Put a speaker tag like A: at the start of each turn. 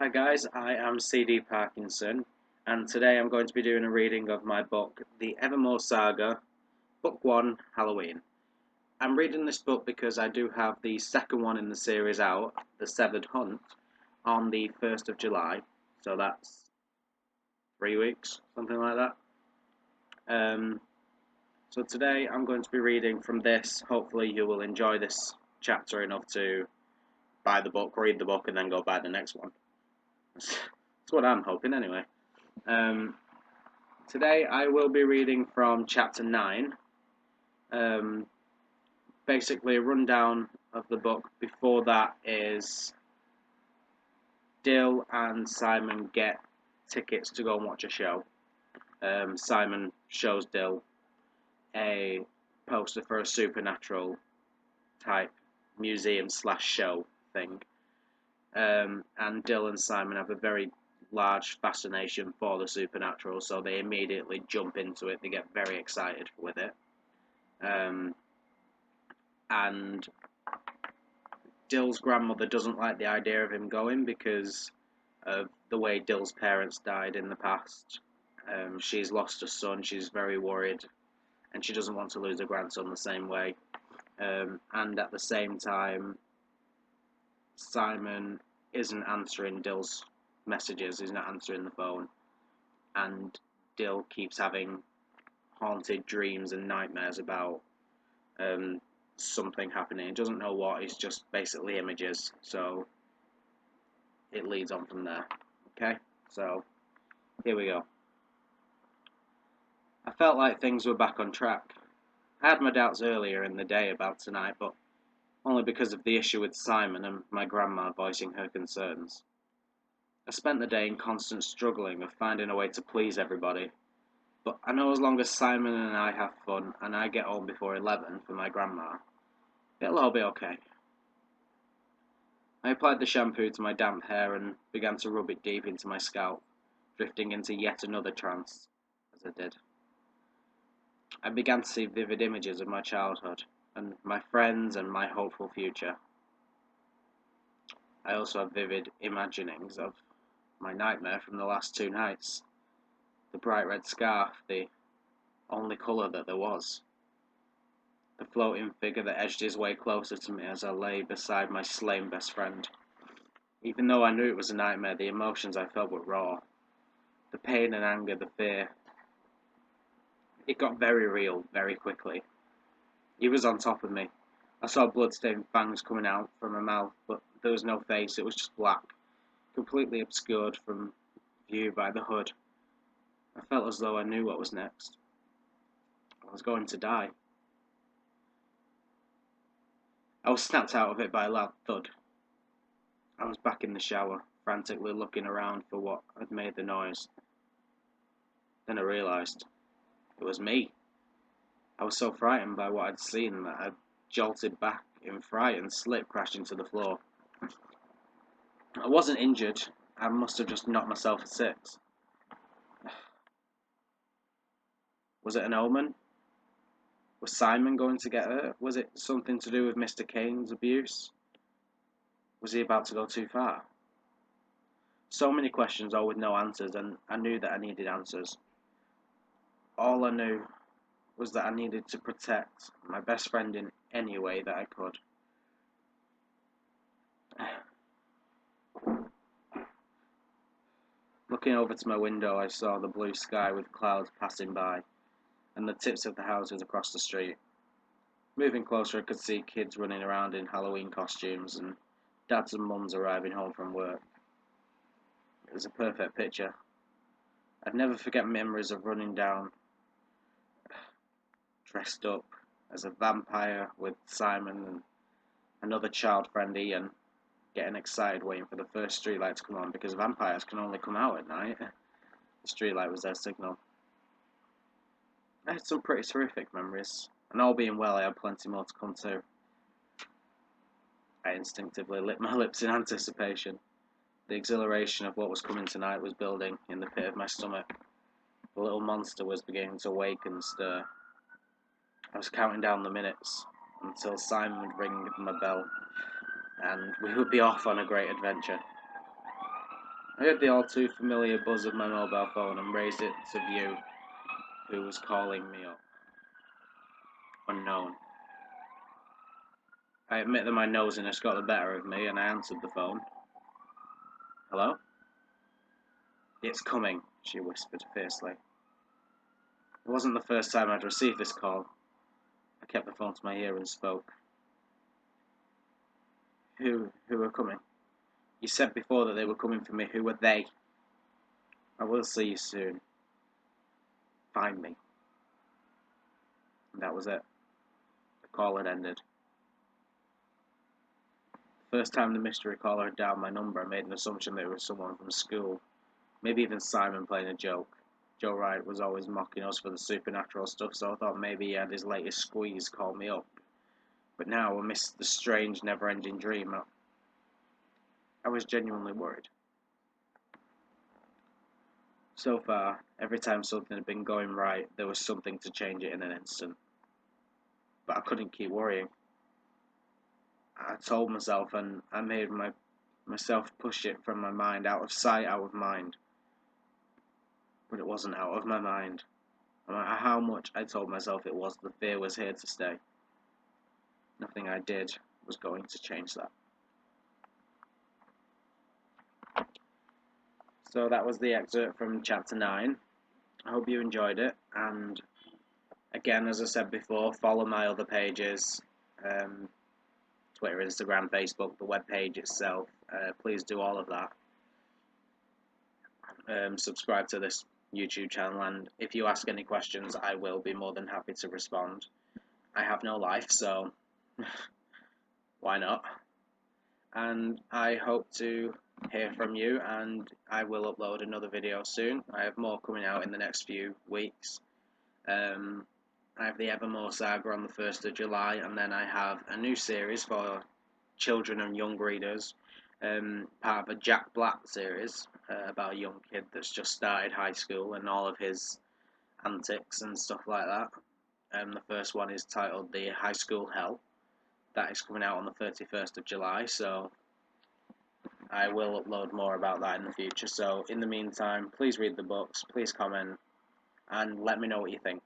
A: Hi guys, I am CD Parkinson, and today I'm going to be doing a reading of my book, The Evermore Saga, Book 1, Halloween. I'm reading this book because I do have the second one in the series out, The Severed Hunt, on the 1st of July, so that's 3 weeks, something like that. Um, so today I'm going to be reading from this. Hopefully you will enjoy this chapter enough to buy the book, read the book, and then go buy the next one. That's what I'm hoping anyway. Um, Today I will be reading from chapter 9. Um, Basically, a rundown of the book. Before that is Dill and Simon get tickets to go and watch a show. Simon shows Dill a poster for a supernatural type museum slash show thing. And Dill and Simon have a very large fascination for the supernatural, so they immediately jump into it. They get very excited with it. And Dill's grandmother doesn't like the idea of him going because of the way Dill's parents died in the past. She's lost a son, she's very worried, and she doesn't want to lose her grandson the same way. And at the same time, Simon isn't answering Dill's messages, he's not answering the phone, and Dill keeps having haunted dreams and nightmares about something happening. He doesn't know what, it's just basically images, so it leads on from there. Okay, so here we go. I felt like things were back on track. I had my doubts earlier in the day about tonight, but only because of the issue with Simon and my grandma voicing her concerns. I spent the day in constant struggling of finding a way to please everybody, but I know as long as Simon and I have fun and I get home before 11 for my grandma, it'll all be okay. I applied the shampoo to my damp hair and began to rub it deep into my scalp, drifting into yet another trance as I did. I began to see vivid images of my childhood, and my friends and my hopeful future. I also had vivid imaginings of my nightmare from the last 2 nights. The bright red scarf, the only colour that there was. The floating figure that edged his way closer to me as I lay beside my slain best friend. Even though I knew it was a nightmare, the emotions I felt were raw. The pain and anger, the fear. It got very real, very quickly. He was on top of me. I saw blood-stained fangs coming out from her mouth, but there was no face, it was just black, completely obscured from view by the hood. I felt as though I knew what was next. I was going to die. I was snapped out of it by a loud thud. I was back in the shower, frantically looking around for what had made the noise. Then I realised it was me. I was so frightened by what I'd seen that I jolted back in fright and slipped crashing to the floor. I wasn't injured. I must have just knocked myself for 6. Was it an omen? Was Simon going to get hurt? Was it something to do with Mr. Kane's abuse? Was he about to go too far? So many questions, all with no answers, and I knew that I needed answers. All I knew was that I needed to protect my best friend in any way that I could. Looking over to my window, I saw the blue sky with clouds passing by, and the tips of the houses across the street. Moving closer, I could see kids running around in Halloween costumes, and dads and mums arriving home from work. It was a perfect picture. I'd never forget memories of running down, dressed up as a vampire with Simon and another child friend Ian, getting excited waiting for the first streetlight to come on because vampires can only come out at night. The streetlight was their signal. I had some pretty terrific memories, and all being well, I had plenty more to come to. I instinctively licked my lips in anticipation. The exhilaration of what was coming tonight was building in the pit of my stomach. The little monster was beginning to wake and stir. I was counting down the minutes until Simon would ring my bell, and we would be off on a great adventure. I heard the all too familiar buzz of my mobile phone and raised it to view who was calling me up. Unknown. I admit that my nosiness got the better of me and I answered the phone. Hello? It's coming, she whispered fiercely. It wasn't the first time I'd received this call. I kept the phone to my ear and spoke. Who are coming? You said before that they were coming for me. Who are they? I will see you soon. Find me. And that was it. The call had ended. The first time the mystery caller had dialed my number, I made an assumption that it was someone from school. Maybe even Simon playing a joke. Joe Wright was always mocking us for the supernatural stuff, so I thought maybe he had his latest squeeze call me up. But now, amidst the strange, never-ending dream, I was genuinely worried. So far, every time something had been going right, there was something to change it in an instant. But I couldn't keep worrying. I told myself, and I made myself push it from my mind, out of sight, out of mind. But it wasn't out of my mind. No matter how much I told myself it was, the fear was here to stay. Nothing I did was going to change that. So that was the excerpt from chapter 9. I hope you enjoyed it, and again, as I said before, follow my other pages, Twitter, Instagram, Facebook, the webpage itself. Please do all of that. Subscribe to this YouTube channel, and if you ask any questions, I will be more than happy to respond. I have no life, so why not? And I hope to hear from you, and I will upload another video soon. I have more coming out in the next few weeks. I have the Evermore Saga on the 1st of July, and then I have a new series for children and young readers, part of a Jack Black series about a young kid that's just started high school and all of his antics and stuff like that. The first one is titled The High School Hell. That is coming out on the 31st of July, so I will upload more about that in the future. So in the meantime, please read the books, please comment, and let me know what you think.